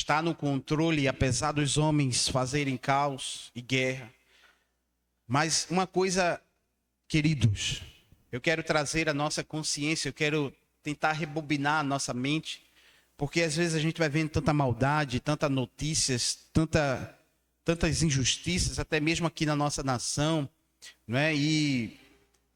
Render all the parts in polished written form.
está no controle, apesar dos homens fazerem caos e guerra. Mas uma coisa, queridos, eu quero trazer a nossa consciência, eu quero tentar rebobinar a nossa mente, porque às vezes a gente vai vendo tanta maldade, tantas notícias, tantas injustiças, até mesmo aqui na nossa nação, não é? E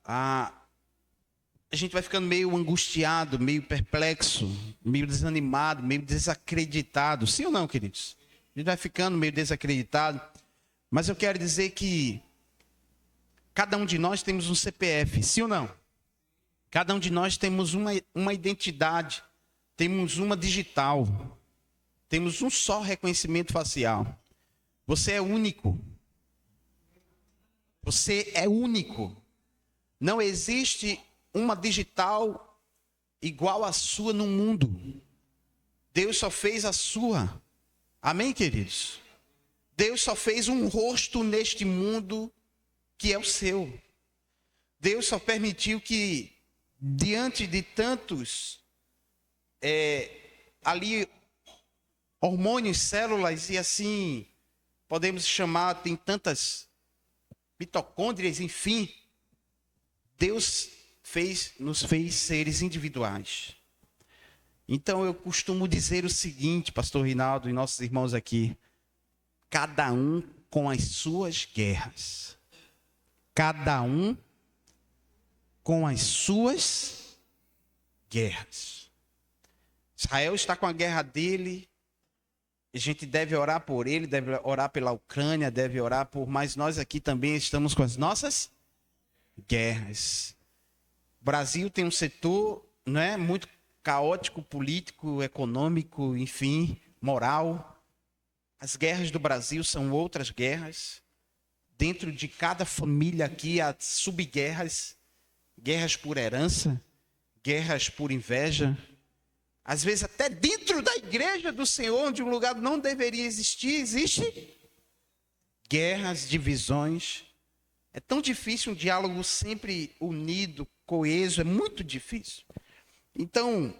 a gente vai ficando meio angustiado, meio perplexo, meio desanimado, meio desacreditado. Sim ou não, queridos? A gente vai ficando meio desacreditado. Mas eu quero dizer que cada um de nós temos um CPF, sim ou não? Cada um de nós temos uma identidade, temos uma digital, temos um só reconhecimento facial. Você é único. Você é único. Não existe uma digital igual à sua no mundo. Deus só fez a sua. Amém, queridos? Deus só fez um rosto neste mundo que é o seu. Deus só permitiu que, diante de tantos ali hormônios, células e assim podemos chamar, tem tantas mitocôndrias, enfim, Deus nos fez seres individuais. Então eu costumo dizer o seguinte, pastor Rinaldo e nossos irmãos aqui: cada um com as suas guerras. Cada um com as suas guerras. Israel está com a guerra dele. A gente deve orar por ele, deve orar pela Ucrânia, deve orar por... Mas nós aqui também estamos com as nossas guerras. O Brasil tem um setor, não é, muito caótico, político, econômico, enfim, moral. As guerras do Brasil são outras guerras. Dentro de cada família aqui há subguerras, guerras por herança, guerras por inveja. Às vezes até dentro da igreja do Senhor, onde um lugar não deveria existir, existe guerras, divisões. É tão difícil um diálogo sempre unido, coeso, é muito difícil. Então,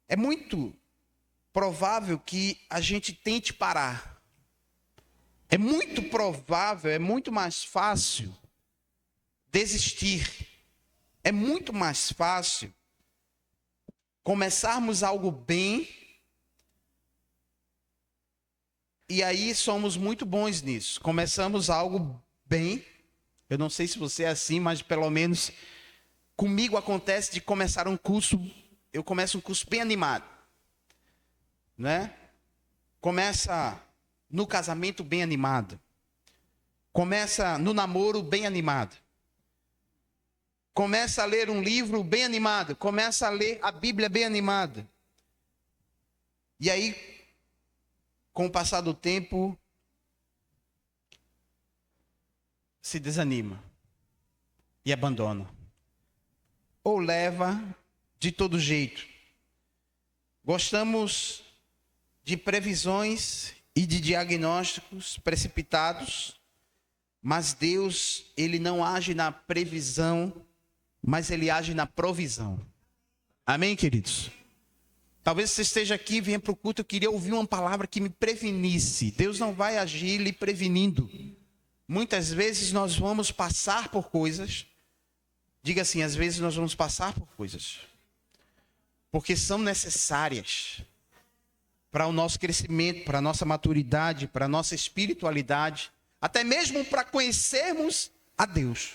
é muito provável que a gente tente parar. É muito provável, é muito mais fácil desistir. É muito mais fácil começarmos algo bem e aí somos muito bons nisso. Começamos algo bem. Eu não sei se você é assim, mas pelo menos comigo acontece de começar um curso. Eu começo um curso bem animado, né? Começa no casamento bem animado. Começa no namoro bem animado. Começa a ler um livro bem animado. Começa a ler a Bíblia bem animado. E aí, com o passar do tempo, se desanima e abandona. Ou leva de todo jeito. Gostamos de previsões e de diagnósticos precipitados, mas Deus, ele não age na previsão, mas ele age na provisão. Amém, queridos? Talvez você esteja aqui e venha para o culto, eu queria ouvir uma palavra que me prevenisse. Deus não vai agir lhe prevenindo. Muitas vezes nós vamos passar por coisas. Diga assim, às vezes nós vamos passar por coisas, porque são necessárias para o nosso crescimento, para a nossa maturidade, para a nossa espiritualidade, até mesmo para conhecermos a Deus.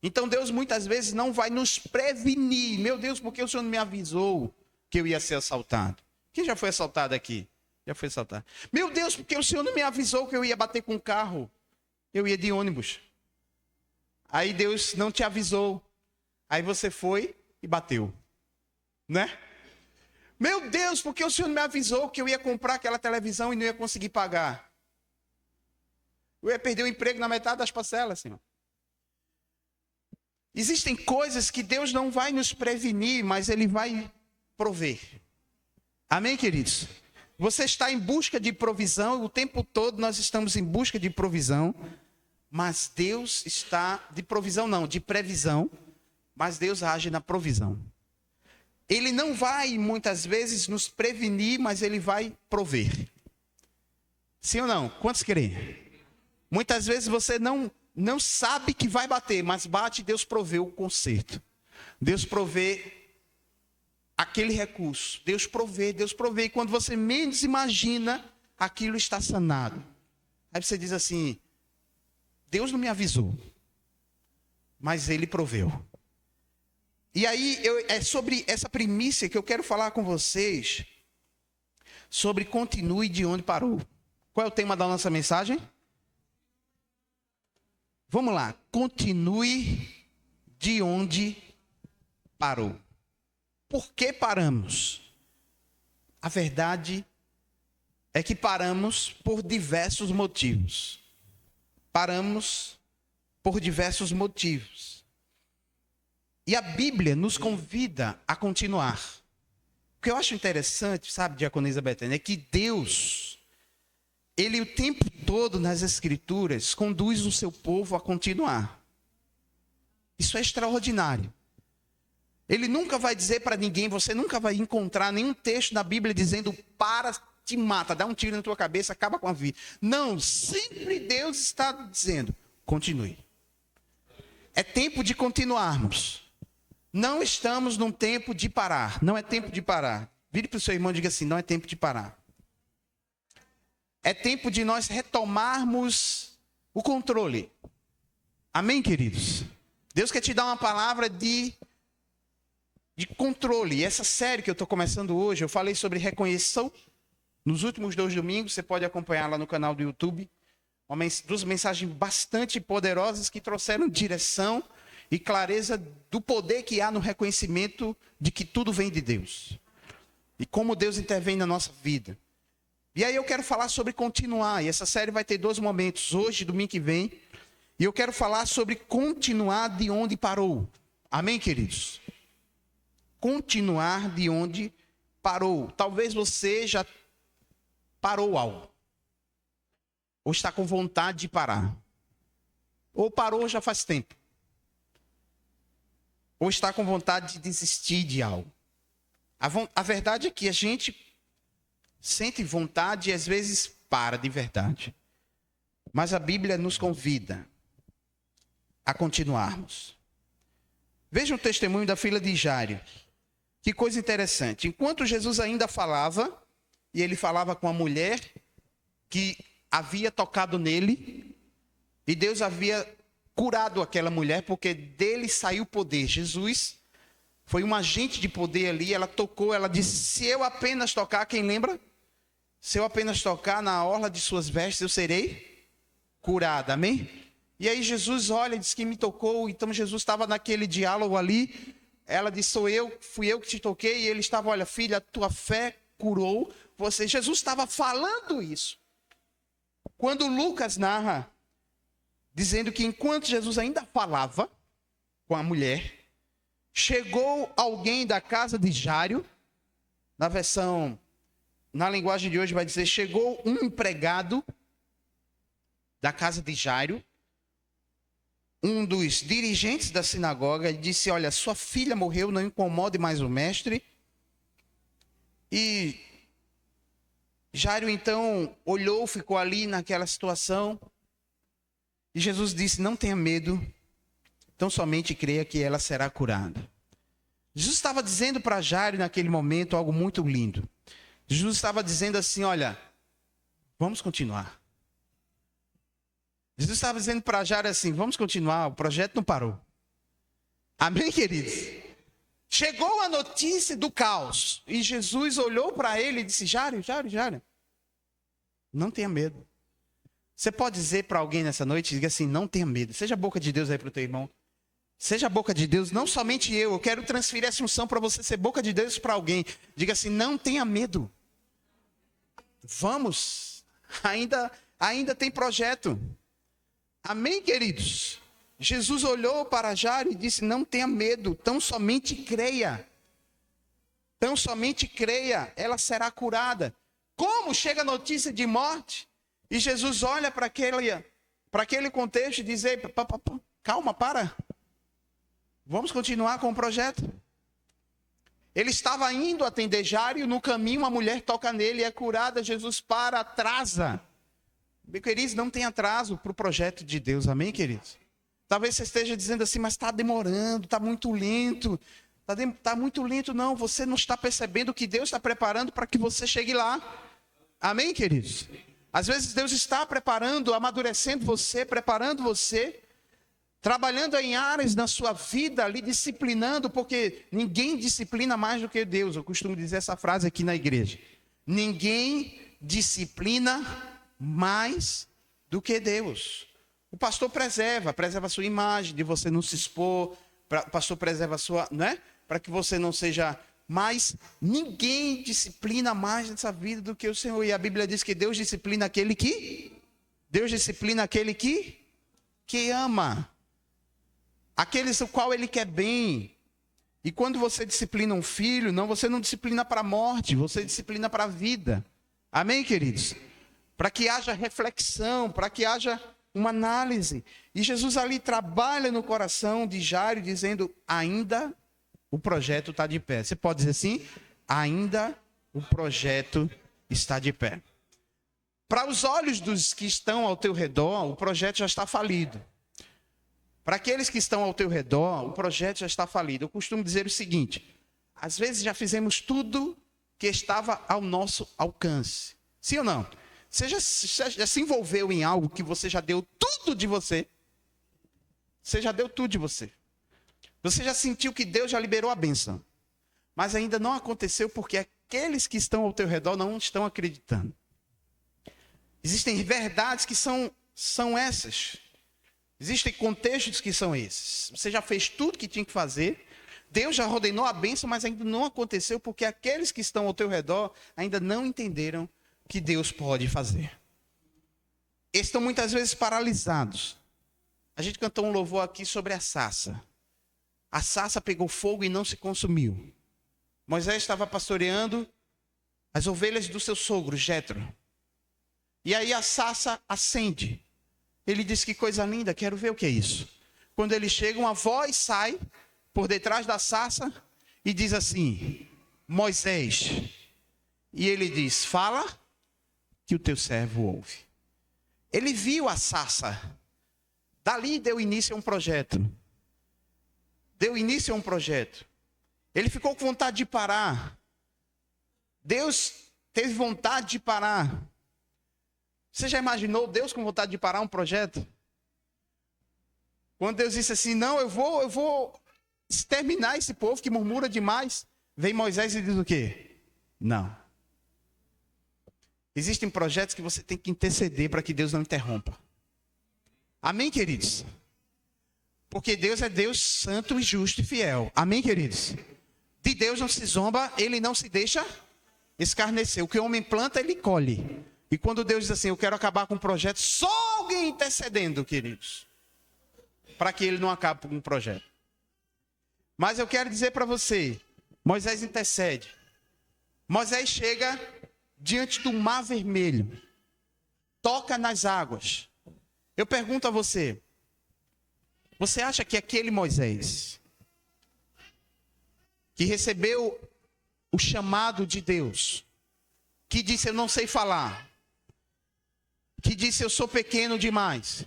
Então Deus muitas vezes não vai nos prevenir. Meu Deus, porque o Senhor não me avisou que eu ia ser assaltado? Quem já foi assaltado aqui? Já foi assaltado. Meu Deus, porque o Senhor não me avisou que eu ia bater com o carro? Eu ia de ônibus. Aí Deus não te avisou. Aí você foi e bateu. Né? Meu Deus, porque o Senhor não me avisou que eu ia comprar aquela televisão e não ia conseguir pagar? Eu ia perder o emprego na metade das parcelas, Senhor. Existem coisas que Deus não vai nos prevenir, mas Ele vai prover. Amém, queridos? Você está em busca de provisão, o tempo todo nós estamos em busca de provisão, mas Deus está, de provisão não, de previsão, mas Deus age na provisão. Ele não vai muitas vezes nos prevenir, mas Ele vai prover. Sim ou não? Quantos creem? Muitas vezes você não sabe que vai bater, mas bate e Deus provê o conserto. Deus provê aquele recurso. Deus provê. E quando você menos imagina, aquilo está sanado. Aí você diz assim, Deus não me avisou, mas Ele proveu. E aí, é sobre essa primícia que eu quero falar com vocês, sobre continue de onde parou. Qual é o tema da nossa mensagem? Vamos lá, continue de onde parou. Por que paramos? A verdade é que paramos por diversos motivos. Paramos por diversos motivos. E a Bíblia nos convida a continuar. O que eu acho interessante, sabe, diaconisa Betânia, é que Deus, Ele o tempo todo nas Escrituras conduz o seu povo a continuar. Isso é extraordinário. Ele nunca vai dizer para ninguém, você nunca vai encontrar nenhum texto na Bíblia dizendo para, te mata, dá um tiro na tua cabeça, acaba com a vida. Não, sempre Deus está dizendo, continue. É tempo de continuarmos. Não estamos num tempo de parar, não é tempo de parar. Vire para o seu irmão e diga assim, não é tempo de parar. É tempo de nós retomarmos o controle. Amém, queridos? Deus quer te dar uma palavra de controle. E essa série que eu estou começando hoje, eu falei sobre reconheção. Nos últimos 2 domingos, você pode acompanhar lá no canal do YouTube. Duas mensagens bastante poderosas que trouxeram direção e clareza do poder que há no reconhecimento de que tudo vem de Deus. E como Deus intervém na nossa vida. E aí eu quero falar sobre continuar. E essa série vai ter 2 momentos, hoje e domingo que vem. E eu quero falar sobre continuar de onde parou. Amém, queridos? Continuar de onde parou. Talvez você já parou algo. Ou está com vontade de parar. Ou parou já faz tempo. Ou está com vontade de desistir de algo. A verdade é que a gente sente vontade e às vezes para de verdade. Mas a Bíblia nos convida a continuarmos. Veja o testemunho da filha de Jairo. Que coisa interessante. Enquanto Jesus ainda falava, e ele falava com a mulher que havia tocado nele, e Deus havia curado aquela mulher, porque dele saiu poder. Jesus foi um agente de poder ali, ela tocou, ela disse, se eu apenas tocar, quem lembra? Se eu apenas tocar na orla de suas vestes, eu serei curada, amém? E aí Jesus olha e diz que me tocou, então Jesus estava naquele diálogo ali, ela disse, fui eu que te toquei, e ele estava, olha filha, a tua fé curou você. Jesus estava falando isso. Quando Lucas narra, dizendo que enquanto Jesus ainda falava com a mulher, chegou alguém da casa de Jairo, na linguagem de hoje vai dizer, chegou um empregado da casa de Jairo, um dos dirigentes da sinagoga, e disse, olha, sua filha morreu, não incomode mais o mestre. E Jairo então olhou, ficou ali naquela situação. E Jesus disse, não tenha medo, tão somente creia que ela será curada. Jesus estava dizendo para Jairo naquele momento algo muito lindo. Jesus estava dizendo assim, olha, vamos continuar. Jesus estava dizendo para Jairo assim, vamos continuar, o projeto não parou. Amém, queridos? Chegou a notícia do caos. E Jesus olhou para ele e disse, Jairo, não tenha medo. Você pode dizer para alguém nessa noite, diga assim, não tenha medo. Seja a boca de Deus aí para o teu irmão. Seja a boca de Deus, não somente eu quero transferir essa unção para você ser boca de Deus para alguém. Diga assim, não tenha medo. Vamos, ainda tem projeto. Amém, queridos? Jesus olhou para Jairo e disse, não tenha medo, tão somente creia. Tão somente creia, ela será curada. Como chega a notícia de morte? E Jesus olha para aquele contexto e diz, ei, calma, para. Vamos continuar com o projeto. Ele estava indo atender Jairo, no caminho uma mulher toca nele e é curada. Jesus para, atrasa. Meu querido, não tem atraso para o projeto de Deus, amém, queridos? Talvez você esteja dizendo assim, mas está demorando, está muito lento. Está muito lento, não. Você não está percebendo que Deus está preparando para que você chegue lá. Amém, queridos? Às vezes Deus está preparando, amadurecendo você, preparando você, trabalhando em áreas na sua vida, lhe disciplinando, porque ninguém disciplina mais do que Deus. Eu costumo dizer essa frase aqui na igreja. Ninguém disciplina mais do que Deus. O pastor preserva a sua imagem, de você não se expor. O pastor preserva a sua, né? Para que você não seja. Mas ninguém disciplina mais nessa vida do que o Senhor. E a Bíblia diz que Deus disciplina aquele que ama. Aqueles o qual Ele quer bem. E quando você disciplina um filho, você não disciplina para a morte, você disciplina para a vida. Amém, queridos? Para que haja reflexão, para que haja uma análise. E Jesus ali trabalha no coração de Jairo, dizendo, ainda o projeto está de pé. Você pode dizer assim? Ainda o projeto está de pé. Para os olhos dos que estão ao teu redor, o projeto já está falido. Para aqueles que estão ao teu redor, o projeto já está falido. Eu costumo dizer o seguinte, às vezes já fizemos tudo que estava ao nosso alcance. Sim ou não? Você já se envolveu em algo que você já deu tudo de você? Você já deu tudo de você. Você já sentiu que Deus já liberou a bênção. Mas ainda não aconteceu porque aqueles que estão ao teu redor não estão acreditando. Existem verdades que são essas. Existem contextos que são esses. Você já fez tudo que tinha que fazer. Deus já ordenou a bênção, mas ainda não aconteceu porque aqueles que estão ao teu redor ainda não entenderam que Deus pode fazer. Estão muitas vezes paralisados. A gente cantou um louvor aqui sobre a sarça. A sarça pegou fogo e não se consumiu. Moisés estava pastoreando as ovelhas do seu sogro, Jetro. E aí a sarça acende. Ele diz, que coisa linda, quero ver o que é isso. Quando ele chega, uma voz sai por detrás da sarça e diz assim, Moisés. E ele diz, fala que o teu servo ouve. Ele viu a sarça. Dali deu início a um projeto. Ele ficou com vontade de parar. Deus teve vontade de parar. Você já imaginou Deus com vontade de parar um projeto? Quando Deus disse assim, não, eu vou exterminar esse povo que murmura demais. Vem Moisés e diz o quê? Não. Existem projetos que você tem que interceder para que Deus não interrompa. Amém, queridos? Porque Deus é Deus santo e justo e fiel. Amém, queridos? De Deus não se zomba, Ele não se deixa escarnecer. O que o homem planta, ele colhe. E quando Deus diz assim, eu quero acabar com um projeto, só alguém intercedendo, queridos. Para que ele não acabe com um projeto. Mas eu quero dizer para você, Moisés intercede. Moisés chega diante do Mar Vermelho. Toca nas águas. Eu pergunto a você, você acha que aquele Moisés, que recebeu o chamado de Deus, que disse eu não sei falar, que disse eu sou pequeno demais,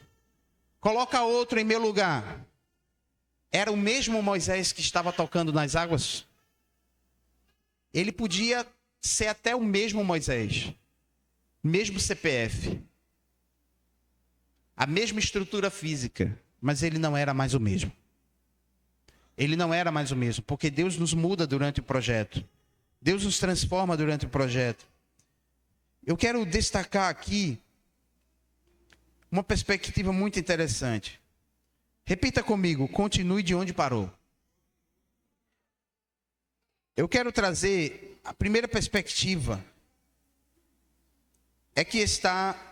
coloca outro em meu lugar, era o mesmo Moisés que estava tocando nas águas? Ele podia ser até o mesmo Moisés, mesmo CPF, a mesma estrutura física, mas ele não era mais o mesmo. Ele não era mais o mesmo, porque Deus nos muda durante o projeto. Deus nos transforma durante o projeto. Eu quero destacar aqui uma perspectiva muito interessante. Repita comigo, continue de onde parou. Eu quero trazer a primeira perspectiva, é que está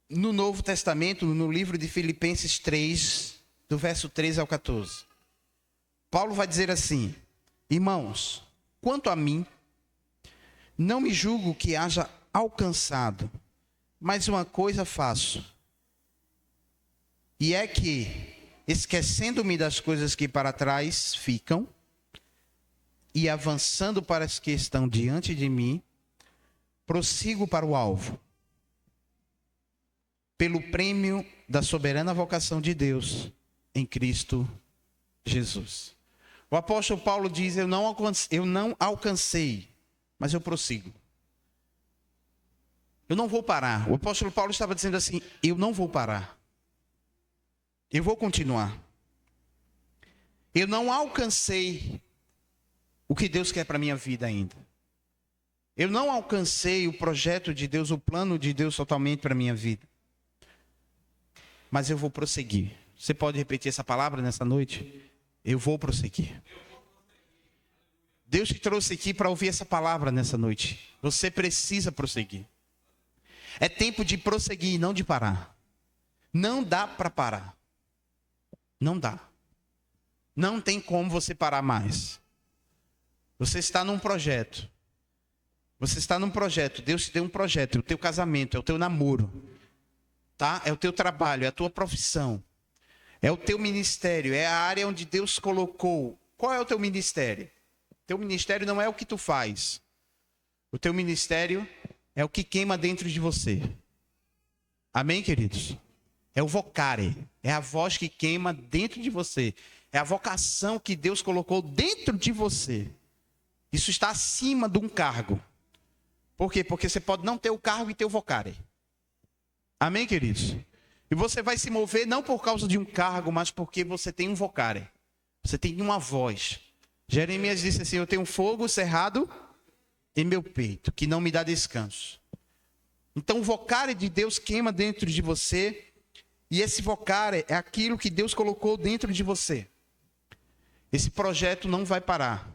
no Novo Testamento, no livro de Filipenses 3, do verso 13 ao 14. Paulo vai dizer assim, irmãos, quanto a mim, não me julgo que haja alcançado, mas uma coisa faço, e é que, esquecendo-me das coisas que para trás ficam, e avançando para as que estão diante de mim, prossigo para o alvo, pelo prêmio da soberana vocação de Deus em Cristo Jesus. O apóstolo Paulo diz: eu não alcancei, mas eu prossigo. Eu não vou parar. O apóstolo Paulo estava dizendo assim: eu não vou parar. Eu vou continuar. Eu não alcancei o que Deus quer para a minha vida ainda. Eu não alcancei o projeto de Deus, o plano de Deus totalmente para a minha vida. Mas eu vou prosseguir. Você pode repetir essa palavra nessa noite? Eu vou prosseguir. Deus te trouxe aqui para ouvir essa palavra nessa noite. Você precisa prosseguir. É tempo de prosseguir e não de parar. Não dá para parar. Não dá. Não tem como você parar mais. Você está num projeto. Você está num projeto. Deus te deu um projeto. É o teu casamento, é o teu namoro. Tá? É o teu trabalho, é a tua profissão. É o teu ministério, é a área onde Deus colocou. Qual é o teu ministério? Teu ministério não é o que tu faz. O teu ministério é o que queima dentro de você. Amém, queridos? É o vocare, é a voz que queima dentro de você. É a vocação que Deus colocou dentro de você. Isso está acima de um cargo. Por quê? Porque você pode não ter o cargo e ter o vocare. Amém, queridos? E você vai se mover não por causa de um cargo, mas porque você tem um vocare. Você tem uma voz. Jeremias disse assim: eu tenho um fogo cerrado em meu peito, que não me dá descanso. Então o vocare de Deus queima dentro de você. E esse vocare é aquilo que Deus colocou dentro de você. Esse projeto não vai parar.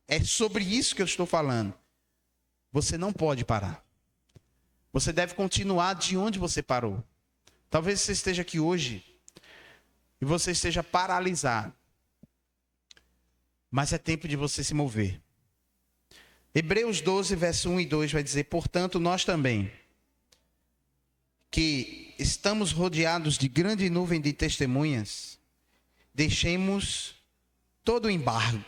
É sobre isso que eu estou falando. Você não pode parar. Você deve continuar de onde você parou. Talvez você esteja aqui hoje e você esteja paralisado. Mas é tempo de você se mover. Hebreus 12, verso 1 e 2 vai dizer: portanto, nós também, que estamos rodeados de grande nuvem de testemunhas, deixemos todo o embargo,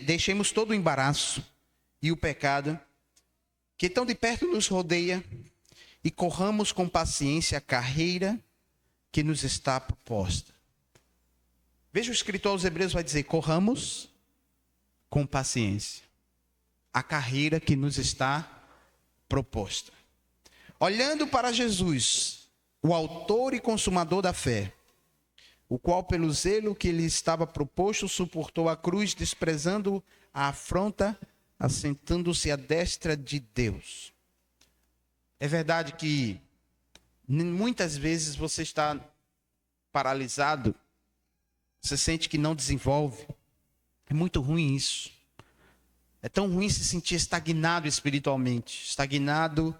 deixemos todo o embaraço e o pecado que tão de perto nos rodeia e corramos com paciência a carreira que nos está proposta. Veja, o escritor aos Hebreus vai dizer: corramos com paciência a carreira que nos está proposta. Olhando para Jesus, o autor e consumador da fé, o qual pelo zelo que lhe estava proposto suportou a cruz, desprezando a afronta, assentando-se à destra de Deus. É verdade que muitas vezes você está paralisado, você sente que não desenvolve. É muito ruim isso. É tão ruim se sentir estagnado espiritualmente, estagnado,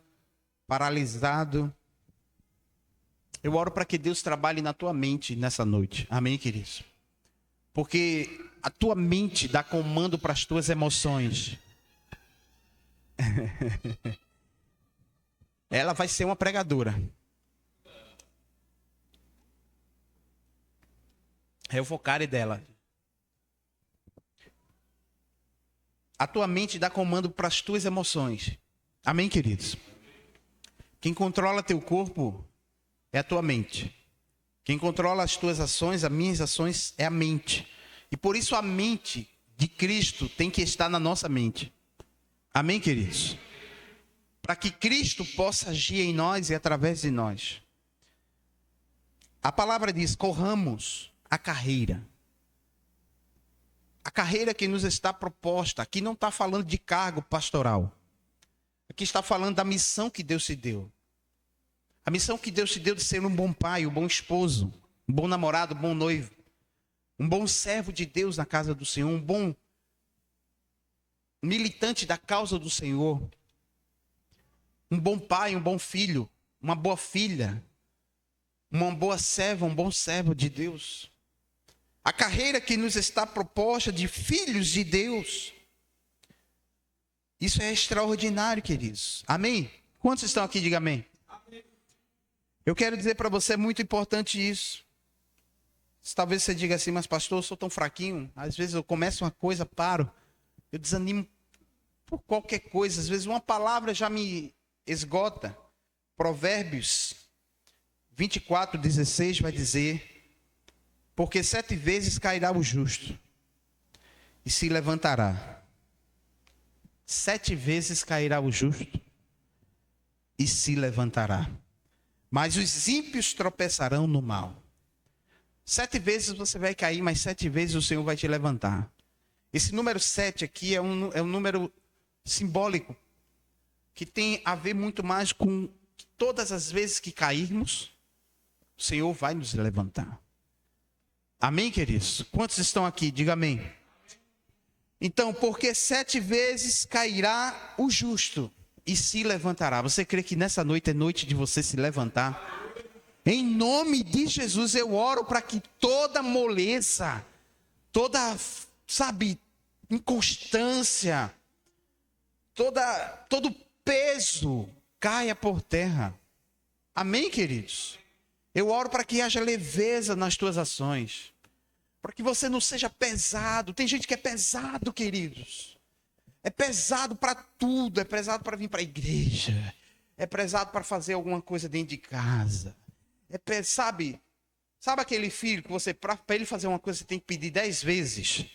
paralisado. Eu oro para que Deus trabalhe na tua mente nessa noite. Amém, queridos? Porque a tua mente dá comando para as tuas emoções. Ela vai ser uma pregadora. É o vocare dela. A tua mente dá comando para as tuas emoções. Amém, queridos? Quem controla teu corpo é a tua mente. Quem controla as tuas ações, as minhas ações, é a mente. E por isso a mente de Cristo tem que estar na nossa mente. Amém, queridos? Para que Cristo possa agir em nós e através de nós. A palavra diz: corramos a carreira. A carreira que nos está proposta. Aqui não está falando de cargo pastoral. Aqui está falando da missão que Deus te deu. A missão que Deus te deu de ser um bom pai, um bom esposo, um bom namorado, um bom noivo, um bom servo de Deus na casa do Senhor, um bom militante da causa do Senhor, um bom pai, um bom filho, uma boa filha, uma boa serva, um bom servo de Deus. A carreira que nos está proposta de filhos de Deus. Isso é extraordinário, queridos. Amém? Quantos estão aqui? Diga amém. Eu quero dizer para você, é muito importante isso. Talvez você diga assim: mas pastor, eu sou tão fraquinho. Às vezes eu começo uma coisa, paro. Eu desanimo por qualquer coisa. Às vezes uma palavra já me esgota. Provérbios 24:16 vai dizer: porque 7 vezes cairá o justo e se levantará. 7 vezes cairá o justo e se levantará. Mas os ímpios tropeçarão no mal. 7 vezes você vai cair, mas 7 vezes o Senhor vai te levantar. Esse número 7 aqui é um número simbólico, que tem a ver muito mais com todas as vezes que cairmos, o Senhor vai nos levantar. Amém, queridos? Quantos estão aqui? Diga amém. Então, porque 7 vezes cairá o justo e se levantará. Você crê que nessa noite é noite de você se levantar? Em nome de Jesus, eu oro para que toda moleza, toda, inconstância, todo peso caia por terra. Amém, queridos? Eu oro para que haja leveza nas tuas ações, para que você não seja pesado. Tem gente que é pesado, queridos. É pesado para tudo, é pesado para vir para a igreja, é pesado para fazer alguma coisa dentro de casa. Sabe aquele filho que você, para ele fazer uma coisa, você tem que pedir 10 vezes,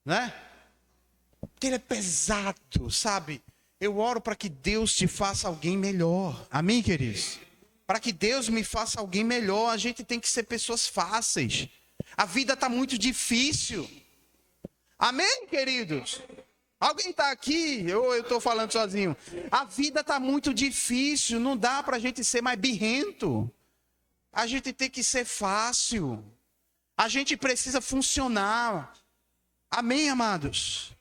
né? Porque ele é pesado, sabe? Eu oro para que Deus te faça alguém melhor. Amém, queridos? Para que Deus me faça alguém melhor, a gente tem que ser pessoas fáceis. A vida está muito difícil. Amém, queridos? Alguém está aqui? Ou eu estou falando sozinho? A vida está muito difícil, não dá para a gente ser mais birrento. A gente tem que ser fácil. A gente precisa funcionar. Amém, amados?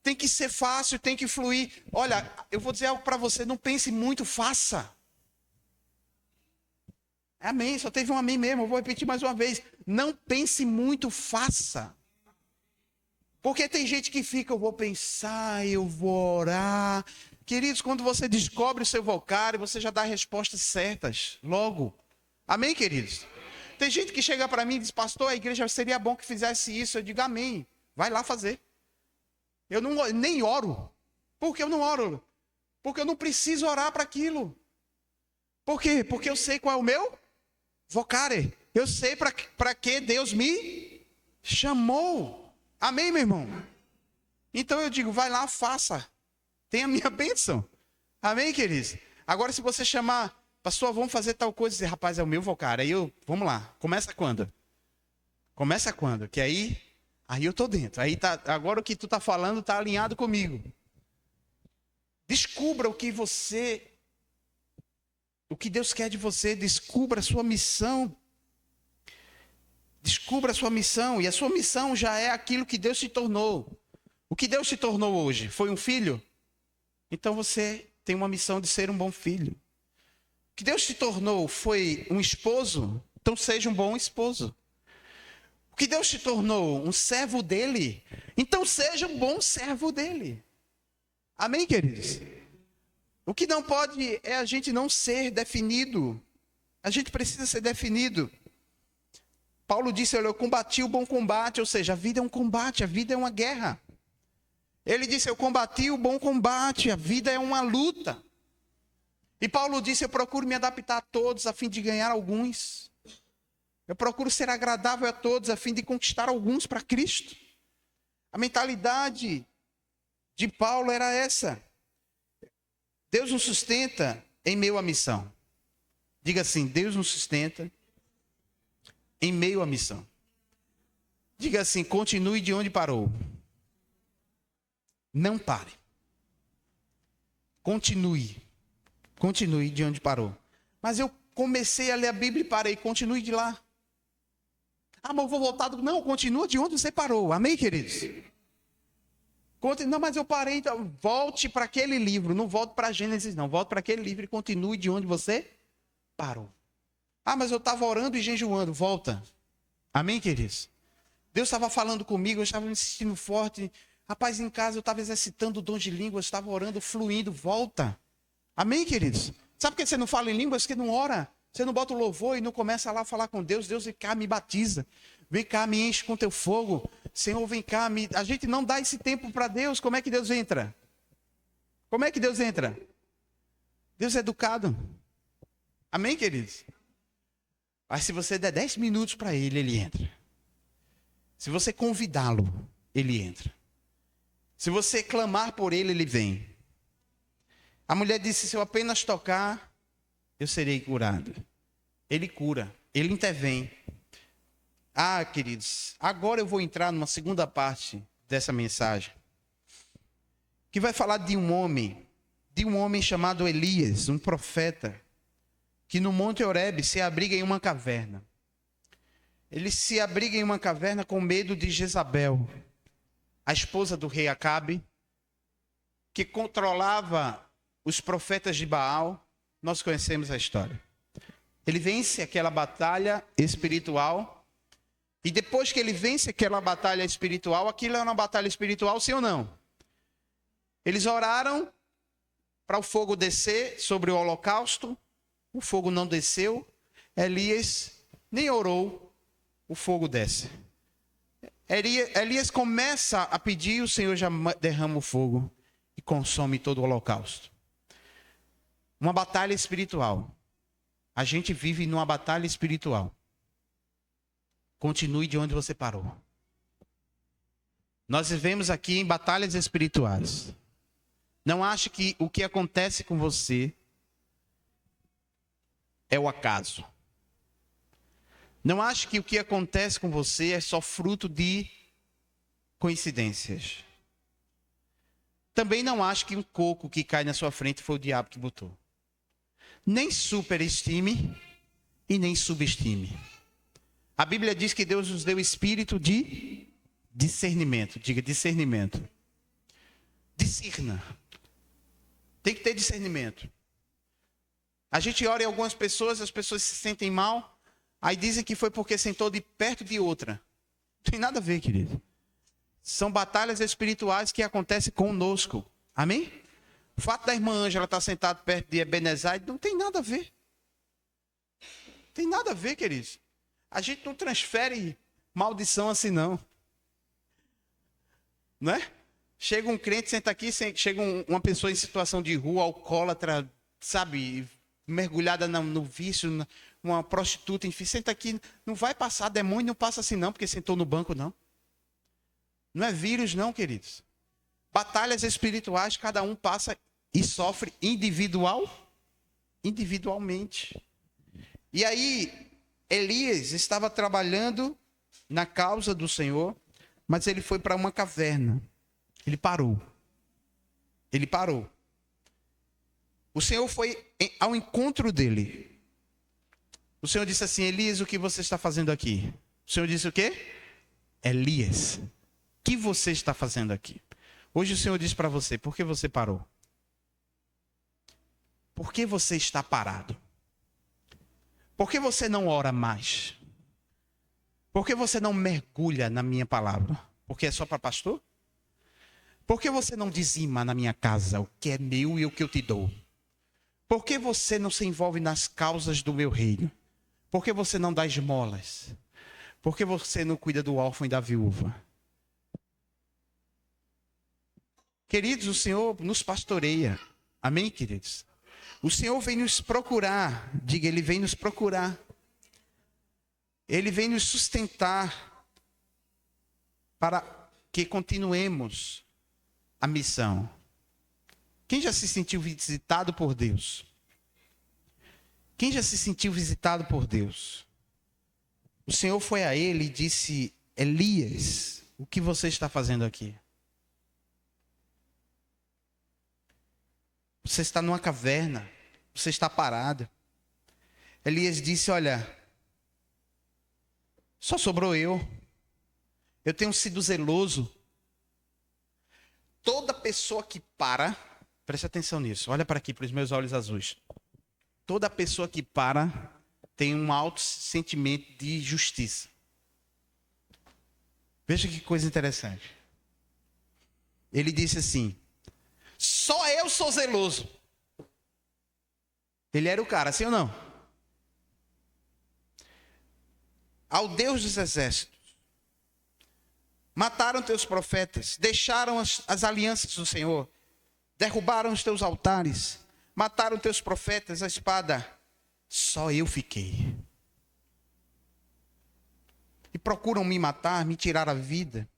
Tem que ser fácil, tem que fluir. Olha, eu vou dizer algo para você, não pense muito, faça. Amém, só teve um amém mesmo, eu vou repetir mais uma vez. Não pense muito, faça. Porque tem gente que fica, eu vou pensar, eu vou orar. Queridos, quando você descobre o seu vocário, você já dá respostas certas, logo. Amém, queridos? Tem gente que chega para mim e diz, pastor, a igreja seria bom que fizesse isso. Eu digo, amém, vai lá fazer. Eu nem oro. Por que eu não oro? Porque eu não preciso orar para aquilo. Por quê? Porque eu sei qual é o meu vocário. Eu sei para que Deus me chamou. Amém, meu irmão? Então eu digo, vai lá, faça. Tem a minha bênção. Amém, queridos? Agora, se você chamar, pastor, vamos fazer tal coisa, dizer, rapaz, é o meu vocário. Vamos lá. Começa quando? Começa quando? Que aí eu tô dentro. Agora o que tu tá falando tá alinhado comigo. Descubra o que Deus quer de você. Descubra a sua missão. Descubra a sua missão. E a sua missão já é aquilo que Deus se tornou. O que Deus se tornou hoje? Foi um filho? Então você tem uma missão de ser um bom filho. O que Deus se tornou foi um esposo? Então seja um bom esposo. O que Deus te tornou? Um servo dele? Então seja um bom servo dele. Amém, queridos? O que não pode é a gente não ser definido. A gente precisa ser definido. Paulo disse, olha, eu combati o bom combate, ou seja, a vida é um combate, a vida é uma guerra. Ele disse, eu combati o bom combate, a vida é uma luta. E Paulo disse, eu procuro me adaptar a todos a fim de ganhar alguns. Eu procuro ser agradável a todos a fim de conquistar alguns para Cristo. A mentalidade de Paulo era essa. Deus nos sustenta em meio à missão. Diga assim, Deus nos sustenta em meio à missão. Diga assim, continue de onde parou. Não pare. Continue de onde parou. Mas eu comecei a ler a Bíblia e parei, continue de lá. Ah, mas eu vou voltar. Não, continua de onde você parou. Amém, queridos? Não, mas eu parei. Então, volte para aquele livro. Não volte para Gênesis, não. Volte para aquele livro e continue de onde você parou. Ah, mas eu estava orando e jejuando. Volta. Amém, queridos? Deus estava falando comigo, eu estava me sentindo forte. Rapaz, em casa eu estava exercitando o dom de línguas, estava orando, fluindo. Volta. Amém, queridos? Sabe por que você não fala em línguas? Porque não ora. Você não bota o louvor e não começa lá a falar com Deus. Deus, vem cá, me batiza. Vem cá, me enche com teu fogo. Senhor, vem cá. A gente não dá esse tempo para Deus. Como é que Deus entra? Como é que Deus entra? Deus é educado. Amém, queridos? Mas se você der 10 minutos para ele, ele entra. Se você convidá-lo, ele entra. Se você clamar por ele, ele vem. A mulher disse, se eu apenas tocar, eu serei curada. Ele cura, ele intervém. Ah, queridos, agora eu vou entrar numa segunda parte dessa mensagem, que vai falar de um homem chamado Elias, um profeta, que no Monte Horebe se abriga em uma caverna. Ele se abriga em uma caverna com medo de Jezabel, a esposa do rei Acabe, que controlava os profetas de Baal. Nós conhecemos a história. Ele vence aquela batalha espiritual. E depois que ele vence aquela batalha espiritual, aquilo era uma batalha espiritual, sim ou não? Eles oraram para o fogo descer sobre o holocausto. O fogo não desceu. Elias nem orou. O fogo desce. Elias começa a pedir, o Senhor já derrama o fogo e consome todo o holocausto. Uma batalha espiritual. A gente vive numa batalha espiritual. Continue de onde você parou. Nós vivemos aqui em batalhas espirituais. Não ache que o que acontece com você é o acaso. Não ache que o que acontece com você é só fruto de coincidências. Também não ache que um coco que cai na sua frente foi o diabo que botou. Nem superestime e nem subestime. A Bíblia diz que Deus nos deu espírito de discernimento. Diga discernimento. Discerna. Tem que ter discernimento. A gente ora em algumas pessoas, as pessoas se sentem mal. Aí dizem que foi porque sentou de perto de outra. Não tem nada a ver, querido. São batalhas espirituais que acontecem conosco. Amém? O fato da irmã Ângela estar sentada perto de Ebenezer não tem nada a ver. Não tem nada a ver, queridos. A gente não transfere maldição assim, não. Não é? Chega um crente, senta aqui, chega uma pessoa em situação de rua, alcoólatra, sabe, mergulhada no vício, uma prostituta, enfim, senta aqui, não vai passar, demônio não passa assim não, porque sentou no banco não. Não é vírus não, queridos. Batalhas espirituais, cada um passa e sofre individualmente. E aí, Elias estava trabalhando na causa do Senhor, mas ele foi para uma caverna. Ele parou. O Senhor foi ao encontro dele. O Senhor disse assim, Elias, o que você está fazendo aqui? O Senhor disse o quê? Elias, o que você está fazendo aqui? Hoje o Senhor diz para você, por que você parou? Por que você está parado? Por que você não ora mais? Por que você não mergulha na minha palavra? Porque é só para pastor? Por que você não dizima na minha casa o que é meu e o que eu te dou? Por que você não se envolve nas causas do meu reino? Por que você não dá esmolas? Por que você não cuida do órfão e da viúva? Queridos, o Senhor nos pastoreia. Amém, queridos? O Senhor vem nos procurar. Diga, Ele vem nos procurar. Ele vem nos sustentar para que continuemos a missão. Quem já se sentiu visitado por Deus? Quem já se sentiu visitado por Deus? O Senhor foi a ele e disse, Elias, o que você está fazendo aqui? Você está numa caverna, você está parado. Elias disse, olha, só sobrou eu. Eu tenho sido zeloso. Toda pessoa que para, preste atenção nisso, olha para aqui, para os meus olhos azuis. Toda pessoa que para tem um alto sentimento de justiça. Veja que coisa interessante. Ele disse assim, só eu sou zeloso. Ele era o cara, sim ou não? Ao Deus dos exércitos. Mataram teus profetas, deixaram as alianças do Senhor, derrubaram os teus altares, mataram teus profetas, a espada. só eu fiquei. E procuram me matar, me tirar a vida.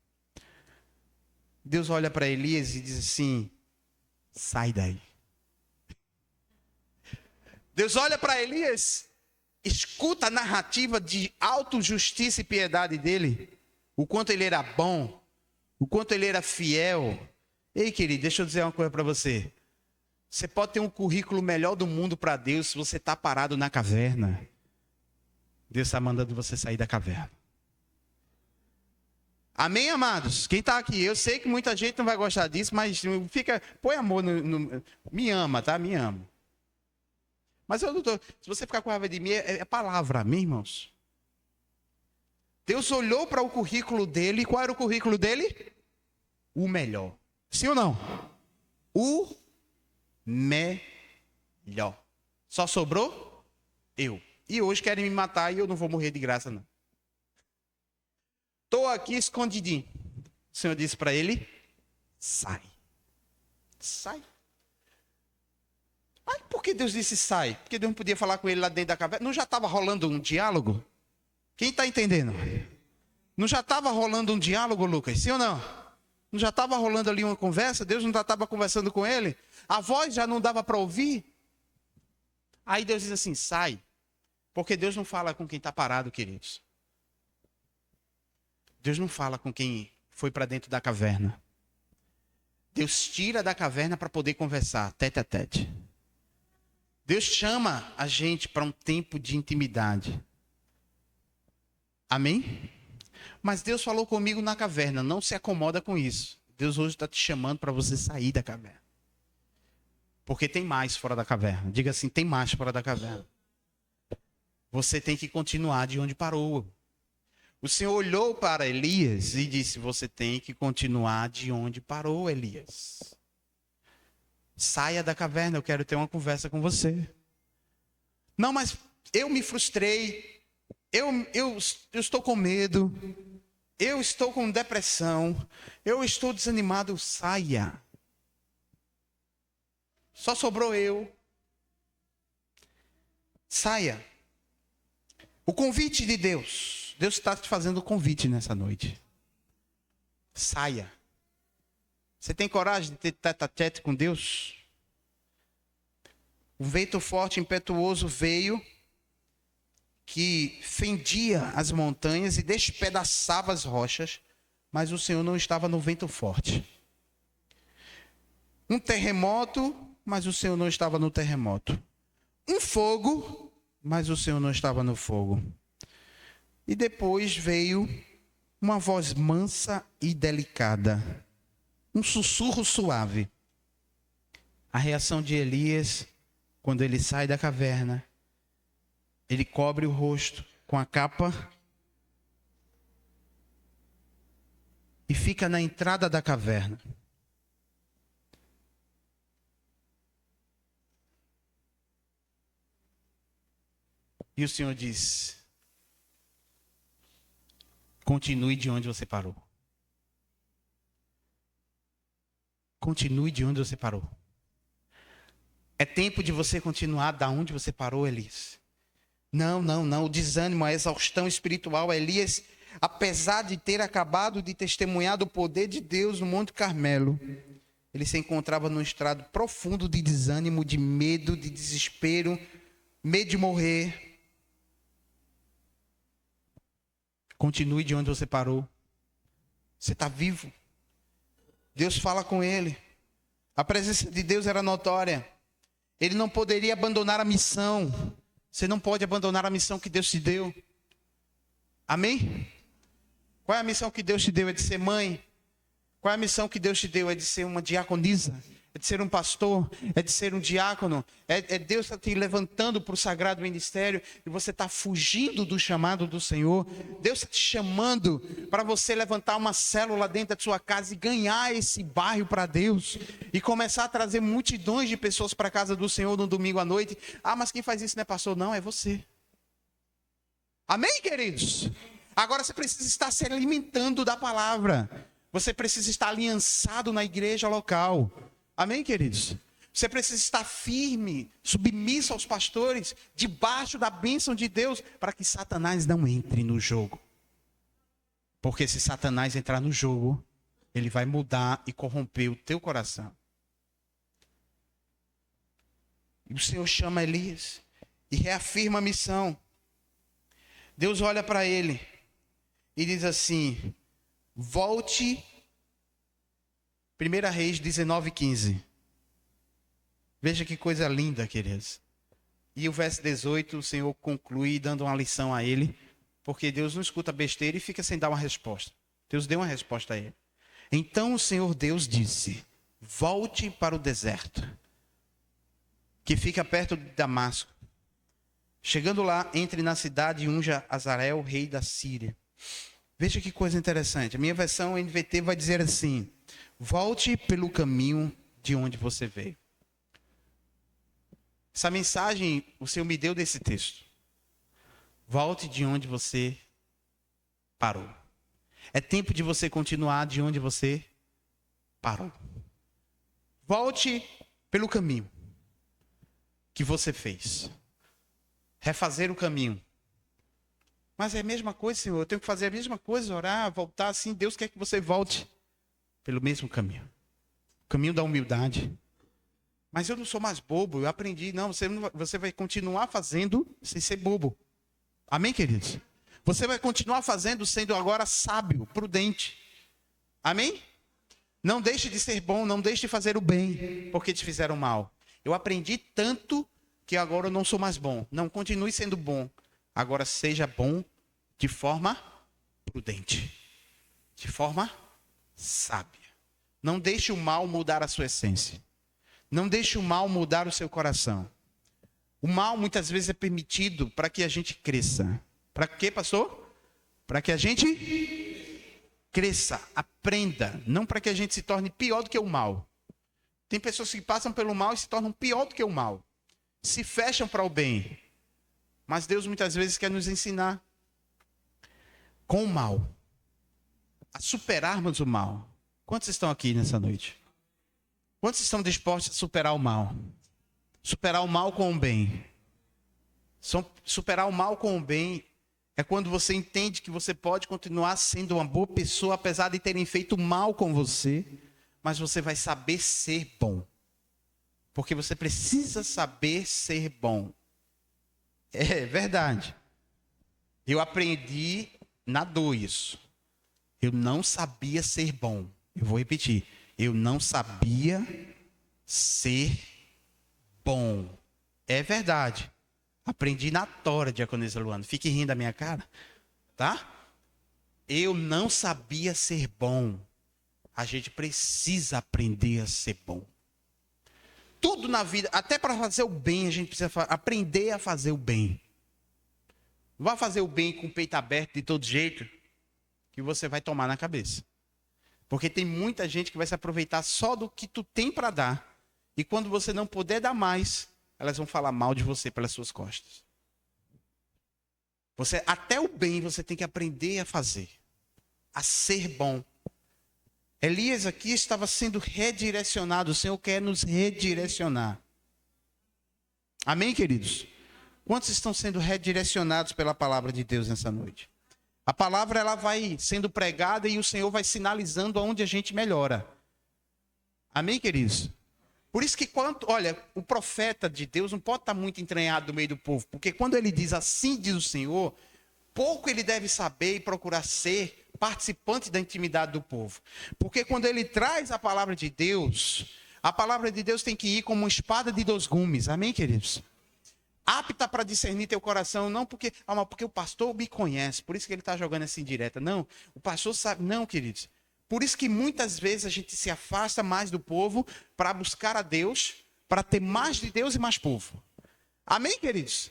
Deus olha para Elias e diz assim: sai daí. Deus olha para Elias, escuta a narrativa de autojustiça e piedade dele, o quanto ele era bom, o quanto ele era fiel. Ei, querido, deixa eu dizer uma coisa para você. Você pode ter um currículo melhor do mundo para Deus, se você está parado na caverna. Deus está mandando você sair da caverna. Amém, amados? Quem está aqui? Eu sei que muita gente não vai gostar disso, mas põe amor me ama, tá? Me ama. Mas eu não tô, se você ficar com raiva de mim, é palavra, amém, irmãos? Deus olhou para o currículo dele, e qual era o currículo dele? O melhor. Sim ou não? O melhor. Só sobrou eu. E hoje querem me matar e eu não vou morrer de graça, não. Estou aqui escondidinho. O Senhor disse para ele: sai. Sai. Mas por que Deus disse sai? Porque Deus não podia falar com ele lá dentro da caverna? Não já estava rolando um diálogo? Quem está entendendo? Não já estava rolando um diálogo, Lucas? Sim ou não? Não já estava rolando ali uma conversa? Deus não estava conversando com ele? A voz já não dava para ouvir? Aí Deus diz assim: sai. Porque Deus não fala com quem está parado, queridos. Deus não fala com quem foi para dentro da caverna. Deus tira da caverna para poder conversar, tete a tete. Deus chama a gente para um tempo de intimidade. Amém? Mas Deus falou comigo na caverna, não se acomoda com isso. Deus hoje está te chamando para você sair da caverna. Porque tem mais fora da caverna. Diga assim, tem mais fora da caverna. Você tem que continuar de onde parou. O Senhor olhou para Elias e disse: você tem que continuar de onde parou, Elias. Saia da caverna, eu quero ter uma conversa com você. Não, mas eu me frustrei. Eu estou com medo. Eu estou com depressão. Eu estou desanimado. Saia. Só sobrou eu. Saia. O convite de Deus. Deus está te fazendo o convite nessa noite. Saia. Você tem coragem de ter tete-a-tete com Deus? Um vento forte e impetuoso veio, que fendia as montanhas e despedaçava as rochas, mas o Senhor não estava no vento forte. Um terremoto, mas o Senhor não estava no terremoto. Um fogo, mas o Senhor não estava no fogo. E depois veio uma voz mansa e delicada, um sussurro suave. A reação de Elias, quando ele sai da caverna, ele cobre o rosto com a capa e fica na entrada da caverna. E o Senhor diz: continue de onde você parou. Continue de onde você parou. É tempo de você continuar da onde você parou, Elias. Não. O desânimo, a exaustão espiritual. Elias, apesar de ter acabado de testemunhar do poder de Deus no Monte Carmelo, ele se encontrava num estado profundo de desânimo, de medo, de desespero, medo de morrer. Continue de onde você parou. Você está vivo. Deus fala com ele. A presença de Deus era notória. Ele não poderia abandonar a missão. Você não pode abandonar a missão que Deus te deu. Amém? Qual é a missão que Deus te deu? É de ser mãe. Qual é a missão que Deus te deu? É de ser uma diaconisa. É de ser um pastor. É de ser um diácono. Deus está te levantando para o sagrado ministério e você está fugindo do chamado do Senhor. Deus está te chamando para você levantar uma célula dentro da sua casa e ganhar esse bairro para Deus. E começar a trazer multidões de pessoas para a casa do Senhor no domingo à noite. Ah, mas quem faz isso não é pastor? Não, é você. Amém, queridos? Agora você precisa estar se alimentando da palavra. Você precisa estar aliançado na igreja local. Amém, queridos? Você precisa estar firme, submisso aos pastores, debaixo da bênção de Deus, para que Satanás não entre no jogo. Porque se Satanás entrar no jogo, ele vai mudar e corromper o teu coração. E o Senhor chama Elias e reafirma a missão. Deus olha para ele e diz assim: volte. 1 Reis 19:15. Veja que coisa linda, queridos. E o verso 18, o Senhor conclui dando uma lição a ele, porque Deus não escuta besteira e fica sem dar uma resposta. Deus deu uma resposta a ele. Então o Senhor Deus disse: volte para o deserto, que fica perto de Damasco. Chegando lá, entre na cidade e unja Azael, rei da Síria. Veja que coisa interessante. A minha versão NVT vai dizer assim: volte pelo caminho de onde você veio. Essa mensagem o Senhor me deu desse texto. Volte de onde você parou. É tempo de você continuar de onde você parou. Volte pelo caminho que você fez. Refazer o caminho. Mas é a mesma coisa, Senhor. Eu tenho que fazer a mesma coisa, orar, voltar assim. Deus quer que você volte pelo mesmo caminho. O caminho da humildade. Mas eu não sou mais bobo, eu aprendi. Não, você vai continuar fazendo sem ser bobo. Amém, queridos? Você vai continuar fazendo sendo agora sábio, prudente. Amém? Não deixe de ser bom, não deixe de fazer o bem, porque te fizeram mal. Eu aprendi tanto que agora eu não sou mais bom. Não, continue sendo bom. Agora seja bom de forma prudente. De forma sábia. Não deixe o mal mudar a sua essência. Não deixe o mal mudar o seu coração. O mal muitas vezes é permitido para que a gente cresça. Para quê, pastor? Para que a gente cresça, aprenda. Não para que a gente se torne pior do que o mal. Tem pessoas que passam pelo mal e se tornam pior do que o mal. Se fecham para o bem. Mas Deus muitas vezes quer nos ensinar com o mal a superarmos o mal. Quantos estão aqui nessa noite? Quantos estão dispostos a superar o mal? Superar o mal com o bem. Superar o mal com o bem é quando você entende que você pode continuar sendo uma boa pessoa, apesar de terem feito mal com você, mas você vai saber ser bom. Porque você precisa saber ser bom. É verdade. Eu aprendi na dor isso. Eu não sabia ser bom. Eu vou repetir. Eu não sabia ser bom. É verdade. Aprendi na tora, diaconisa Luana. Fique rindo da minha cara. Tá? Eu não sabia ser bom. A gente precisa aprender a ser bom. Tudo na vida, até para fazer o bem, a gente precisa aprender a fazer o bem. Não vai fazer o bem com o peito aberto de todo jeito, que você vai tomar na cabeça. Porque tem muita gente que vai se aproveitar só do que tu tem para dar. E quando você não puder dar mais, elas vão falar mal de você pelas suas costas. Até o bem você tem que aprender a fazer. A ser bom. Elias aqui estava sendo redirecionado. O Senhor quer nos redirecionar. Amém, queridos? Quantos estão sendo redirecionados pela palavra de Deus nessa noite? A palavra ela vai sendo pregada e o Senhor vai sinalizando aonde a gente melhora. Amém, queridos? Por isso que o profeta de Deus não pode estar muito entranhado no meio do povo, porque quando ele diz assim diz o Senhor, pouco ele deve saber e procurar ser participante da intimidade do povo. Porque quando ele traz a palavra de Deus tem que ir como uma espada de 2 gumes. Amém, queridos? Apta para discernir teu coração, não porque o pastor me conhece, por isso que ele está jogando essa indireta. Não, o pastor sabe. Não, queridos. Por isso que muitas vezes a gente se afasta mais do povo para buscar a Deus, para ter mais de Deus e mais povo. Amém, queridos?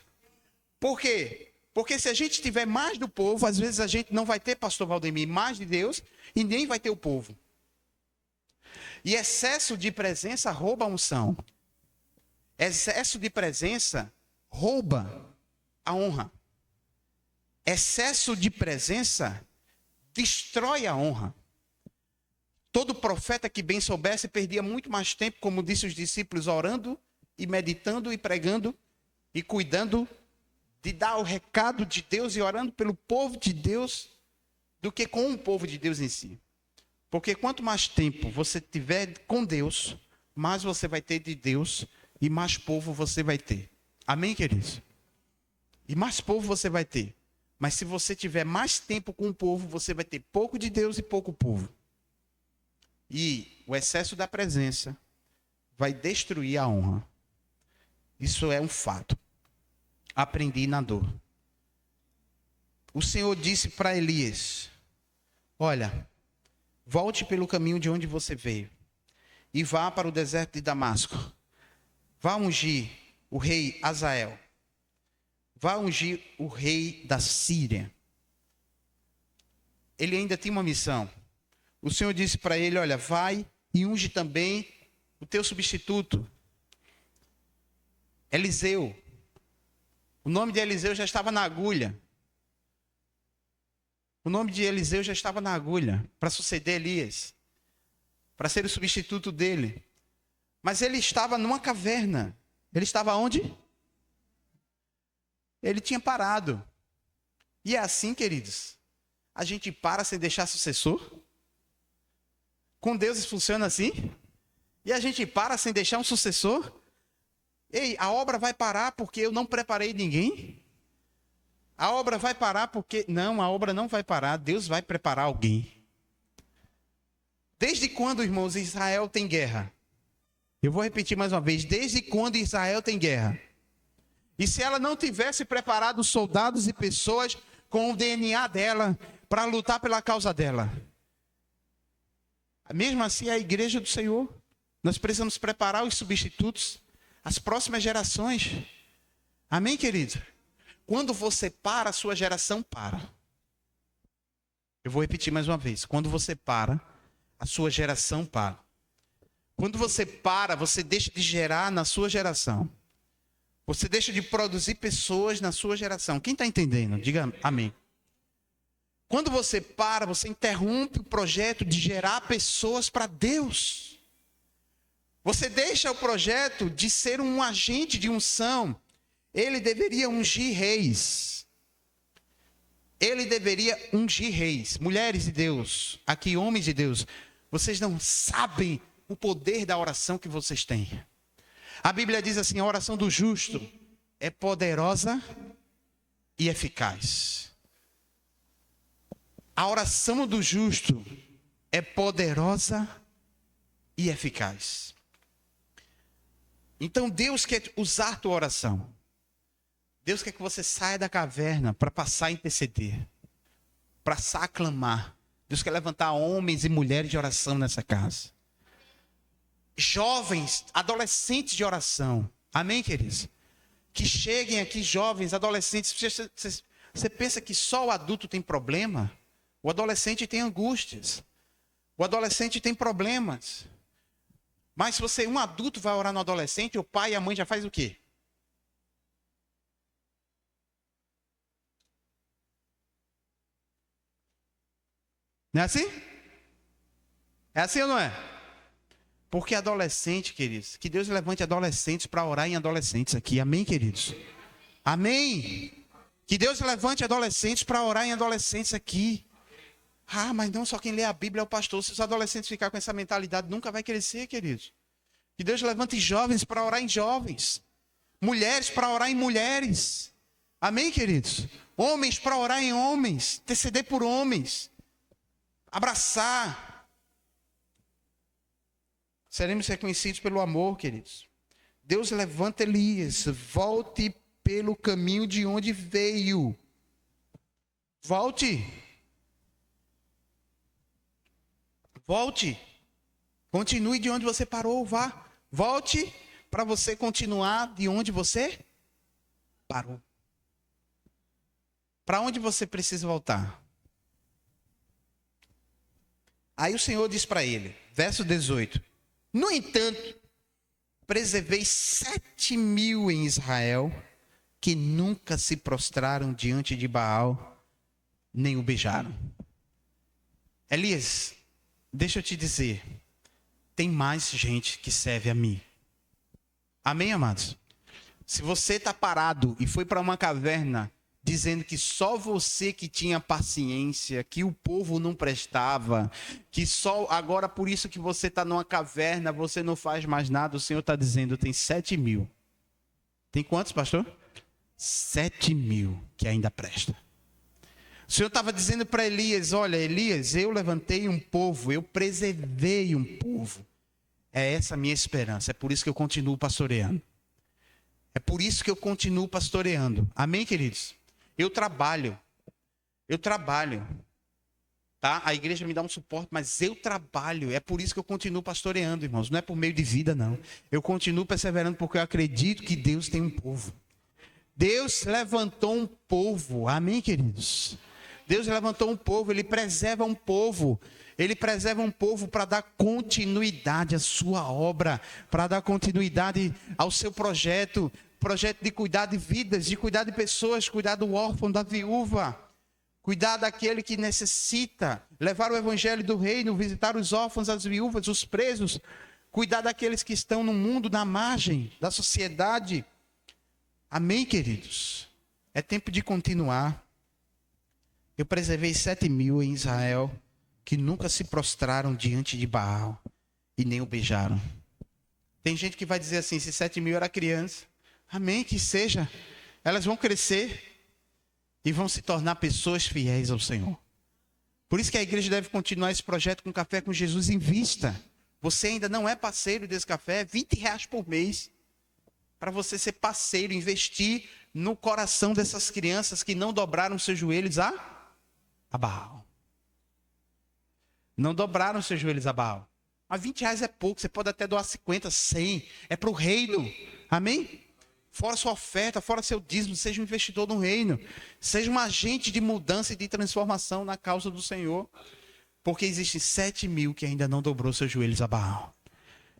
Por quê? Porque se a gente tiver mais do povo, às vezes a gente não vai ter, pastor Valdemir, mais de Deus e nem vai ter o povo. E excesso de presença rouba a unção. Excesso de presença rouba a honra. Excesso de presença destrói a honra. Todo profeta que bem soubesse perdia muito mais tempo, como disse os discípulos, orando e meditando e pregando e cuidando de dar o recado de Deus e orando pelo povo de Deus, do que com o povo de Deus em si. Porque quanto mais tempo você tiver com Deus, mais você vai ter de Deus e mais povo você vai ter. Amém, queridos? E mais povo você vai ter. Mas se você tiver mais tempo com o povo, você vai ter pouco de Deus e pouco povo. E o excesso da presença vai destruir a honra. Isso é um fato. Aprendi na dor. O Senhor disse para Elias: olha, volte pelo caminho de onde você veio e vá para o deserto de Damasco. Vá ungir o rei Azael. Vá ungir o rei da Síria. Ele ainda tinha uma missão. O Senhor disse para ele: olha, vai e unge também o teu substituto, Eliseu. O nome de Eliseu já estava na agulha. O nome de Eliseu já estava na agulha para suceder Elias, para ser o substituto dele. Mas ele estava numa caverna. Ele estava onde? Ele tinha parado. E é assim, queridos, a gente para sem deixar sucessor? Com Deus isso funciona assim? E a gente para sem deixar um sucessor? Ei, a obra vai parar porque eu não preparei ninguém? A obra vai parar porque... Não, a obra não vai parar. Deus vai preparar alguém. Desde quando, irmãos, Israel tem guerra? Eu vou repetir mais uma vez. Desde quando Israel tem guerra? E se ela não tivesse preparado soldados e pessoas com o DNA dela para lutar pela causa dela? Mesmo assim, a igreja do Senhor, nós precisamos preparar os substitutos, as próximas gerações. Amém, querido? Quando você para, a sua geração para. Eu vou repetir mais uma vez. Quando você para, a sua geração para. Quando você para, você deixa de gerar na sua geração. Você deixa de produzir pessoas na sua geração. Quem está entendendo? Diga amém. Quando você para, você interrompe o projeto de gerar pessoas para Deus. Você deixa o projeto de ser um agente de unção. Ele deveria ungir reis. Ele deveria ungir reis. Mulheres de Deus, aqui homens de Deus, vocês não sabem o poder da oração que vocês têm. A Bíblia diz assim: a oração do justo é poderosa e eficaz. A oração do justo é poderosa e eficaz. Então Deus quer usar a tua oração. Deus quer que você saia da caverna para passar a interceder, para passar a clamar. Deus quer levantar homens e mulheres de oração nessa casa. Jovens, adolescentes de oração. Amém, queridos? Que cheguem aqui, jovens, adolescentes. Você pensa que só o adulto tem problema? O adolescente tem angústias. O adolescente tem problemas. Mas se você, um adulto, vai orar no adolescente, o pai e a mãe já faz o quê? Não é assim? É assim ou não é? Porque adolescente, queridos, que Deus levante adolescentes para orar em adolescentes aqui. Amém, queridos? Amém? Que Deus levante adolescentes para orar em adolescentes aqui. Ah, mas não só quem lê a Bíblia é o pastor. Se os adolescentes ficarem com essa mentalidade, nunca vai crescer, queridos. Que Deus levante jovens para orar em jovens. Mulheres para orar em mulheres. Amém, queridos? Homens para orar em homens. Interceder por homens. Abraçar. Seremos reconhecidos pelo amor, queridos. Deus levanta Elias. Volte pelo caminho de onde veio. Volte. Volte. Continue de onde você parou, vá. Volte para você continuar de onde você parou. Para onde você precisa voltar? Aí o Senhor diz para ele, verso 18. No entanto, preservei 7.000 em Israel, que nunca se prostraram diante de Baal, nem o beijaram. Elias, deixa eu te dizer, tem mais gente que serve a mim. Amém, amados? Se você está parado e foi para uma caverna dizendo que só você que tinha paciência, que o povo não prestava, que só agora por isso que você está numa caverna, você não faz mais nada, o Senhor está dizendo, tem 7.000. Tem quantos, pastor? 7.000 que ainda presta. O Senhor estava dizendo para Elias, olha, Elias, eu levantei um povo, eu preservei um povo. É essa a minha esperança, é por isso que eu continuo pastoreando. É por isso que eu continuo pastoreando. Amém, queridos? Eu trabalho. Tá? A igreja me dá um suporte, mas eu trabalho. É por isso que eu continuo pastoreando, irmãos. Não é por meio de vida, não. Eu continuo perseverando porque eu acredito que Deus tem um povo. Deus levantou um povo. Amém, queridos? Deus levantou um povo, Ele preserva um povo. Ele preserva um povo para dar continuidade à sua obra, para dar continuidade ao seu projeto de cuidar de vidas, de cuidar de pessoas, cuidar do órfão, da viúva, cuidar daquele que necessita, levar o evangelho do reino, visitar os órfãos, as viúvas, os presos, cuidar daqueles que estão no mundo, na margem da sociedade. Amém, queridos? É tempo de continuar. Eu preservei 7.000 em Israel, que nunca se prostraram diante de Baal e nem o beijaram. Tem gente que vai dizer assim, se 7.000 era criança, amém, que seja. Elas vão crescer e vão se tornar pessoas fiéis ao Senhor. Por isso que a igreja deve continuar esse projeto com Café com Jesus em vista. Você ainda não é parceiro desse café, é R$20 por mês. Para você ser parceiro, investir no coração dessas crianças que não dobraram seus joelhos a Baal. Não dobraram seus joelhos a Baal. Mas R$20 é pouco, você pode até doar 50, 100. É para o reino. Amém? Fora sua oferta, fora seu dízimo, seja um investidor no reino. Seja um agente de mudança e de transformação na causa do Senhor. Porque existem 7.000 que ainda não dobrou seus joelhos a Baal.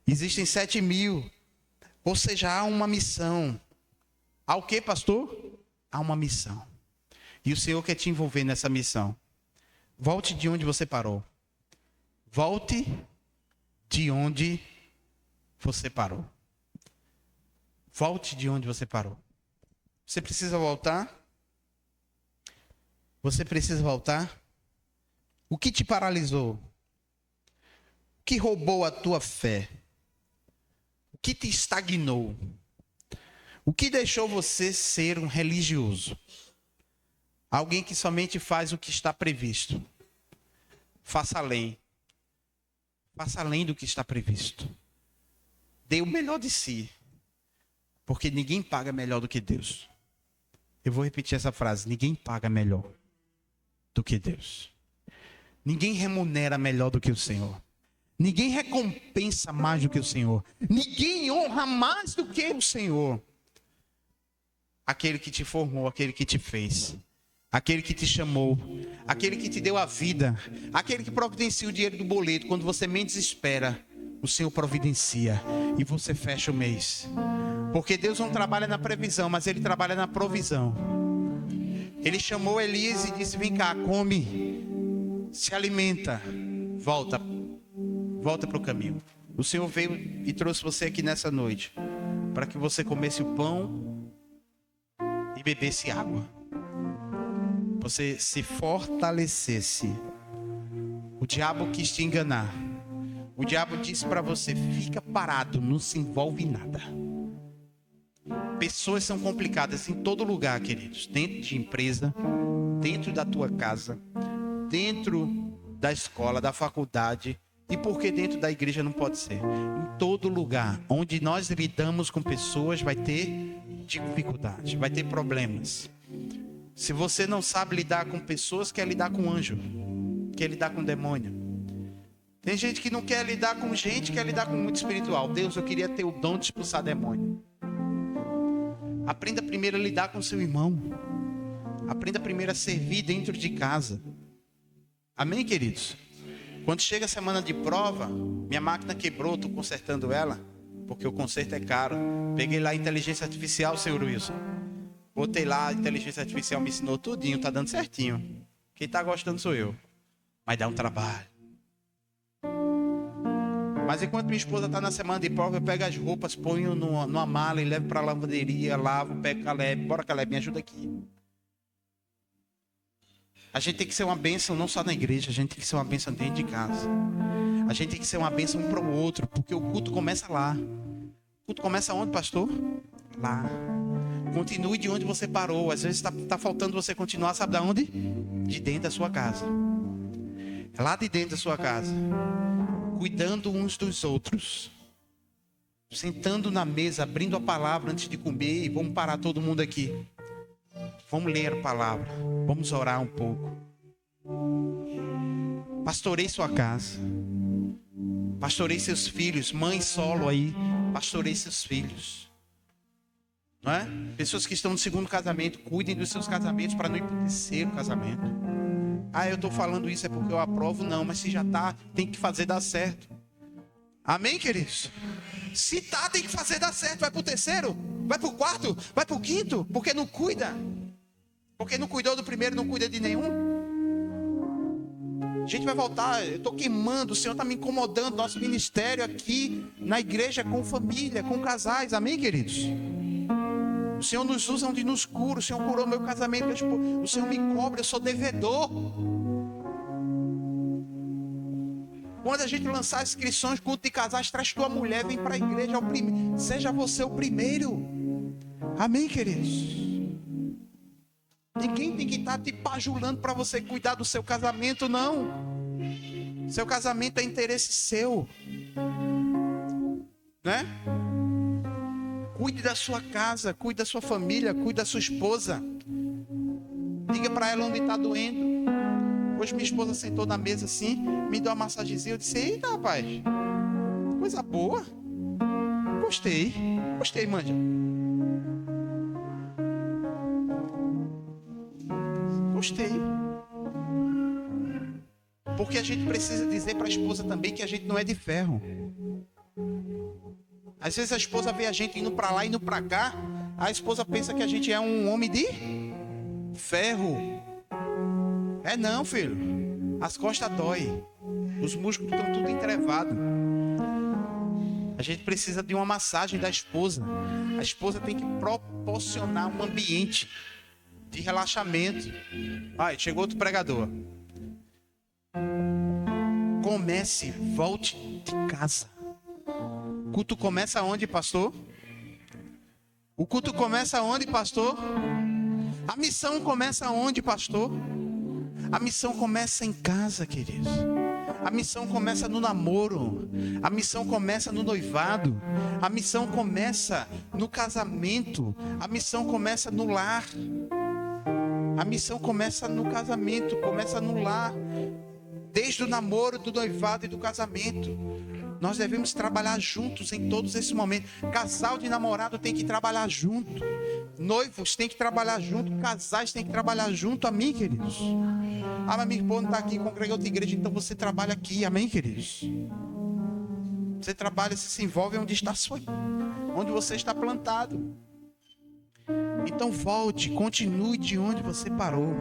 Existem 7.000. Ou seja, há uma missão. Há o que, pastor? Há uma missão. E o Senhor quer te envolver nessa missão. Volte de onde você parou. Volte de onde você parou. Volte de onde você parou. Você precisa voltar? Você precisa voltar? O que te paralisou? O que roubou a tua fé? O que te estagnou? O que deixou você ser um religioso? Alguém que somente faz o que está previsto. Faça além. Faça além do que está previsto. Dê o melhor de si. Porque ninguém paga melhor do que Deus. Eu vou repetir essa frase. Ninguém paga melhor do que Deus. Ninguém remunera melhor do que o Senhor. Ninguém recompensa mais do que o Senhor. Ninguém honra mais do que o Senhor. Aquele que te formou, aquele que te fez. Aquele que te chamou, aquele que te deu a vida, aquele que providencia o dinheiro do boleto quando você menos espera, o Senhor providencia e você fecha o mês. Porque Deus não trabalha na previsão, mas Ele trabalha na provisão. Ele chamou Elias e disse, vem cá, come, se alimenta, volta para o caminho. O Senhor veio e trouxe você aqui nessa noite, para que você comesse o pão e bebesse água. Você se fortalecesse. O diabo quis te enganar. O diabo disse para você, fica parado, não se envolve em nada. Pessoas são complicadas em todo lugar, queridos. Dentro de empresa, dentro da tua casa, dentro da escola, da faculdade. E por que dentro da igreja não pode ser? Em todo lugar onde nós lidamos com pessoas vai ter dificuldade, vai ter problemas. Se você não sabe lidar com pessoas, quer lidar com anjo, quer lidar com demônio. Tem gente que não quer lidar com gente, quer lidar com o mundo espiritual. Deus, eu queria ter o dom de expulsar demônio. Aprenda primeiro a lidar com seu irmão. Aprenda primeiro a servir dentro de casa. Amém, queridos? Quando chega a semana de prova, minha máquina quebrou, estou consertando ela, porque o conserto é caro. Peguei lá a inteligência artificial, senhor Wilson. Botei lá, a inteligência artificial me ensinou tudinho, tá dando certinho. Quem tá gostando sou eu. Mas dá um trabalho. Mas enquanto minha esposa está na semana de prova, eu pego as roupas, ponho numa mala e levo para a lavanderia, lavo, pego Caleb. Bora, Caleb, me ajuda aqui. A gente tem que ser uma bênção não só na igreja, a gente tem que ser uma bênção dentro de casa. A gente tem que ser uma bênção um para o outro, porque o culto começa lá. O culto começa onde, pastor? Lá. Continue de onde você parou. Às vezes está faltando você continuar, sabe de onde? De dentro da sua casa. Lá de dentro da sua casa. Cuidando uns dos outros. Sentando na mesa, abrindo a palavra antes de comer. E vamos parar todo mundo aqui. Vamos ler a palavra. Vamos orar um pouco. Pastorei sua casa. Pastorei seus filhos. Mãe solo aí. Pastorei seus filhos. Não é? Pessoas que estão no segundo casamento, cuidem dos seus casamentos para não ir para o terceiro casamento. Ah, eu estou falando isso é porque eu aprovo. Não, mas se já está, tem que fazer dar certo. Amém, queridos? Se tá, tem que fazer dar certo. Vai para o terceiro, vai para o quarto, vai para o quinto, porque não cuida. Porque não cuidou do primeiro, não cuida de nenhum. A gente vai voltar, eu estou queimando, o Senhor está me incomodando. Nosso ministério aqui na igreja com família, com casais, amém, queridos? O Senhor nos usa onde nos cura. O Senhor curou meu casamento. O Senhor me cobra, eu sou devedor. Quando a gente lançar as inscrições, culto de casais, traz tua mulher, vem para a igreja. Seja você o primeiro. Amém, queridos? Ninguém tem que estar te bajulando para você cuidar do seu casamento, não. Seu casamento é interesse seu. Né? Cuide da sua casa, cuide da sua família, cuide da sua esposa. Diga para ela onde está doendo. Hoje minha esposa sentou na mesa assim, me deu uma massagenzinha. Eu disse, eita, rapaz, coisa boa. Gostei, manja. Gostei. Porque a gente precisa dizer para a esposa também que a gente não é de ferro. Às vezes a esposa vê a gente indo para lá e indo para cá. A esposa pensa que a gente é um homem de ferro. É não, filho. As costas dói. Os músculos estão tudo entrevados. A gente precisa de uma massagem da esposa. A esposa tem que proporcionar um ambiente de relaxamento. Ai, chegou outro pregador. Comece, volte de casa. O culto começa onde, pastor? O culto começa onde, pastor? A missão começa onde, pastor? A missão começa em casa, queridos. A missão começa no namoro. A missão começa no noivado. A missão começa no casamento. A missão começa no lar. A missão começa no casamento, começa no lar. Desde o namoro, do noivado e do casamento. Nós devemos trabalhar juntos em todos esses momentos. Casal de namorado tem que trabalhar junto. Noivos tem que trabalhar junto. Casais tem que trabalhar junto. Amém, queridos? Ah, mas minha esposa não está aqui, congrega outra igreja, então você trabalha aqui. Amém, queridos? Você trabalha, você se envolve onde está onde você está plantado. Então volte, continue de onde você parou.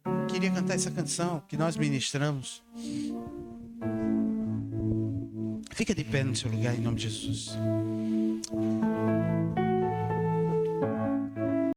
Eu queria cantar essa canção que nós ministramos. Fica de pé no seu lugar em nome de Jesus.